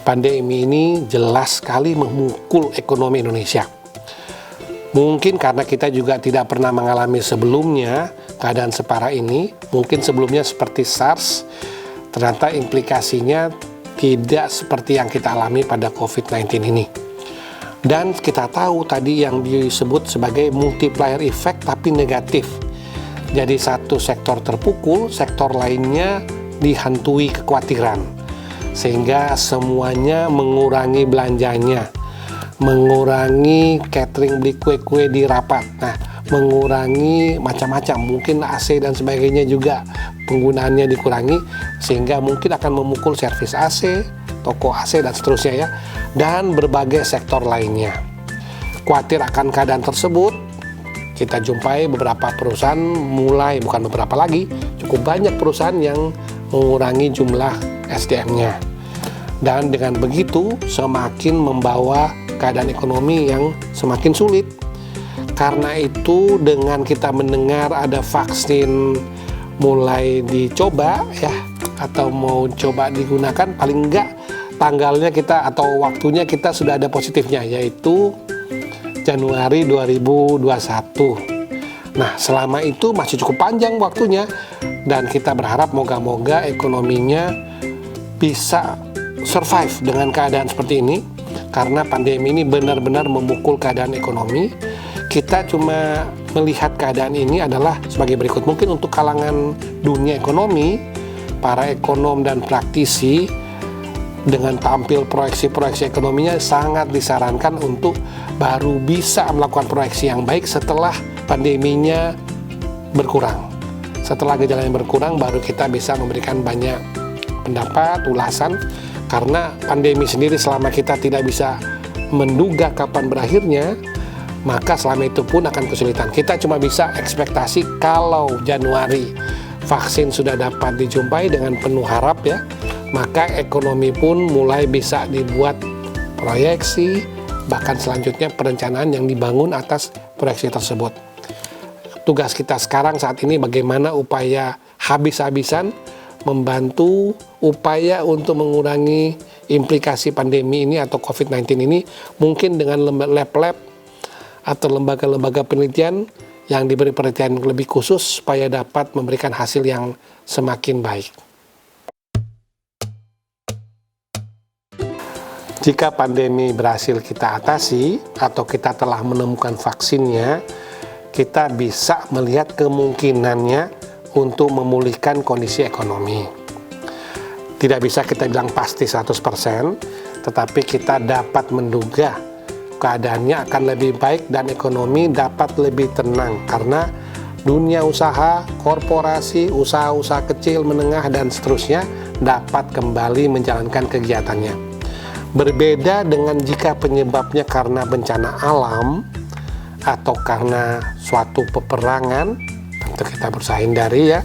pandemi ini jelas sekali memukul ekonomi Indonesia. Mungkin karena kita juga tidak pernah mengalami sebelumnya keadaan separah ini. Mungkin sebelumnya seperti SARS, ternyata implikasinya tidak seperti yang kita alami pada COVID-19 ini. Dan kita tahu tadi yang disebut sebagai multiplier effect tapi negatif. Jadi satu sektor terpukul, sektor lainnya dihantui kekhawatiran. Sehingga semuanya mengurangi belanjanya, mengurangi catering beli kue-kue di rapat, mengurangi macam-macam, mungkin AC dan sebagainya juga penggunaannya dikurangi, sehingga mungkin akan memukul servis AC, toko AC dan seterusnya ya, dan berbagai sektor lainnya. Khawatir akan keadaan tersebut, kita jumpai beberapa perusahaan bukan beberapa lagi, cukup banyak perusahaan yang mengurangi jumlah SDM-nya. Dan dengan begitu semakin membawa keadaan ekonomi yang semakin sulit. Karena itu dengan kita mendengar ada vaksin mulai dicoba ya, atau mau coba digunakan, paling enggak tanggalnya kita atau waktunya kita sudah ada positifnya, yaitu Januari 2021. Nah, selama itu masih cukup panjang waktunya, dan kita berharap moga-moga ekonominya bisa survive dengan keadaan seperti ini, karena pandemi ini benar-benar memukul keadaan ekonomi. Kita cuma melihat keadaan ini adalah sebagai berikut. Mungkin untuk kalangan dunia ekonomi, para ekonom dan praktisi dengan tampil proyeksi-proyeksi ekonominya sangat disarankan untuk baru bisa melakukan proyeksi yang baik setelah pandeminya berkurang. Setelah gejalanya berkurang, baru kita bisa memberikan banyak pendapat, ulasan. Karena pandemi sendiri selama kita tidak bisa menduga kapan berakhirnya, maka selama itu pun akan kesulitan. Kita cuma bisa ekspektasi kalau Januari vaksin sudah dapat dijumpai dengan penuh harap ya, maka ekonomi pun mulai bisa dibuat proyeksi, bahkan selanjutnya perencanaan yang dibangun atas proyeksi tersebut. Tugas kita sekarang saat ini bagaimana upaya habis-habisan membantu upaya untuk mengurangi implikasi pandemi ini atau COVID-19 ini, mungkin dengan lab-lab atau lembaga-lembaga penelitian yang diberi perhatian lebih khusus supaya dapat memberikan hasil yang semakin baik. Jika pandemi berhasil kita atasi atau kita telah menemukan vaksinnya, kita bisa melihat kemungkinannya untuk memulihkan kondisi ekonomi. Tidak bisa kita bilang pasti 100%, tetapi kita dapat menduga keadaannya akan lebih baik dan ekonomi dapat lebih tenang karena dunia usaha, korporasi, usaha-usaha kecil, menengah, dan seterusnya dapat kembali menjalankan kegiatannya. Berbeda dengan jika penyebabnya karena bencana alam atau karena suatu peperangan, tentu kita berusaha hindari ya.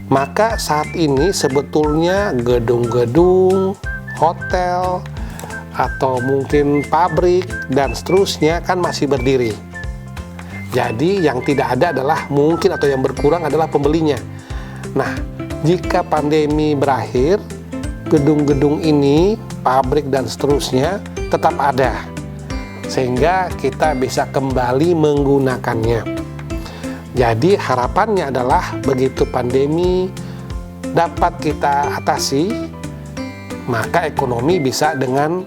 Maka saat ini sebetulnya gedung-gedung, hotel, atau mungkin pabrik dan seterusnya kan masih berdiri. Jadi yang tidak ada adalah mungkin atau yang berkurang adalah pembelinya. Nah, jika pandemi berakhir, gedung-gedung ini, pabrik dan seterusnya tetap ada. Sehingga kita bisa kembali menggunakannya. Jadi harapannya adalah begitu pandemi dapat kita atasi, maka ekonomi bisa dengan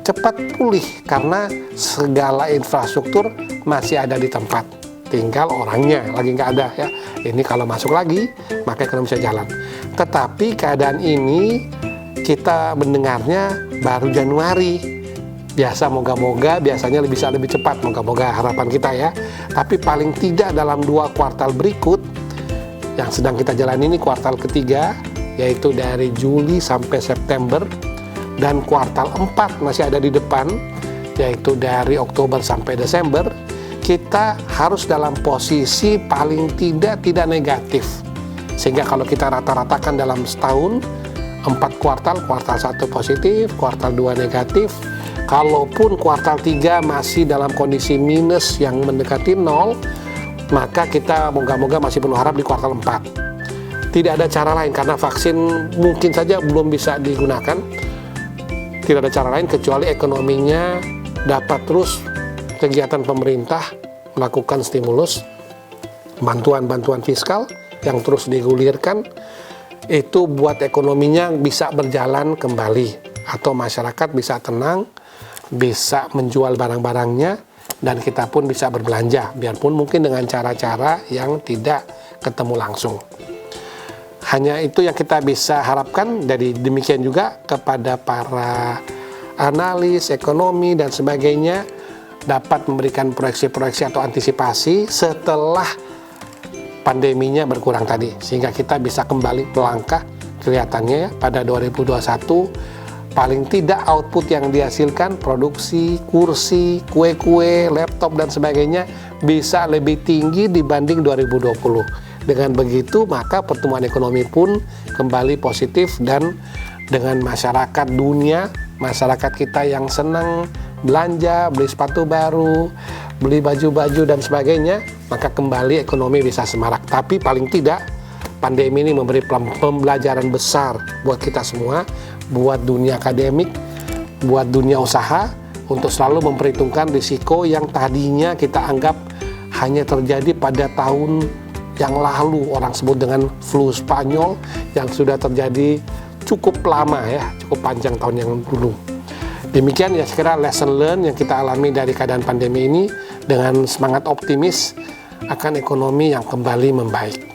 cepat pulih karena segala infrastruktur masih ada di tempat. Tinggal orangnya lagi nggak ada ya. Ini kalau masuk lagi, maka ekonomi bisa jalan. Tetapi keadaan ini kita mendengarnya baru Januari. Biasa moga-moga biasanya bisa lebih cepat, moga-moga harapan kita ya. Tapi paling tidak dalam 2 kuartal berikut yang sedang kita jalani ini kuartal ketiga, yaitu dari Juli sampai September, dan kuartal 4 masih ada di depan, yaitu dari Oktober sampai Desember, kita harus dalam posisi paling tidak negatif. Sehingga kalau kita rata-ratakan dalam setahun 4 kuartal 1 positif, kuartal 2 negatif. Kalaupun kuartal 3 masih dalam kondisi minus yang mendekati 0, maka kita moga-moga masih penuh harap di kuartal 4. Tidak ada cara lain karena vaksin mungkin saja belum bisa digunakan. Tidak ada cara lain kecuali ekonominya dapat terus kegiatan pemerintah melakukan stimulus, bantuan-bantuan fiskal yang terus digulirkan, itu buat ekonominya bisa berjalan kembali, atau masyarakat bisa tenang, bisa menjual barang-barangnya, dan kita pun bisa berbelanja, biarpun mungkin dengan cara-cara yang tidak ketemu langsung. Hanya itu yang kita bisa harapkan. Dari demikian juga kepada para analis ekonomi dan sebagainya, dapat memberikan proyeksi-proyeksi atau antisipasi setelah pandeminya berkurang tadi, sehingga kita bisa kembali melangkah. Kelihatannya ya, pada 2021 paling tidak output yang dihasilkan, produksi kursi, kue-kue, laptop dan sebagainya bisa lebih tinggi dibanding 2020. Dengan begitu maka pertumbuhan ekonomi pun kembali positif, dan dengan masyarakat dunia, masyarakat kita yang senang belanja, beli sepatu baru, beli baju-baju dan sebagainya, maka kembali ekonomi bisa semarak. Tapi paling tidak pandemi ini memberi pembelajaran besar buat kita semua, buat dunia akademik, buat dunia usaha, untuk selalu memperhitungkan risiko yang tadinya kita anggap hanya terjadi pada tahun yang lalu, orang sebut dengan flu Spanyol, yang sudah terjadi cukup lama ya, cukup panjang tahun yang dulu. Demikian ya sekira lesson learn yang kita alami dari keadaan pandemi ini, dengan semangat optimis akan ekonomi yang kembali membaik.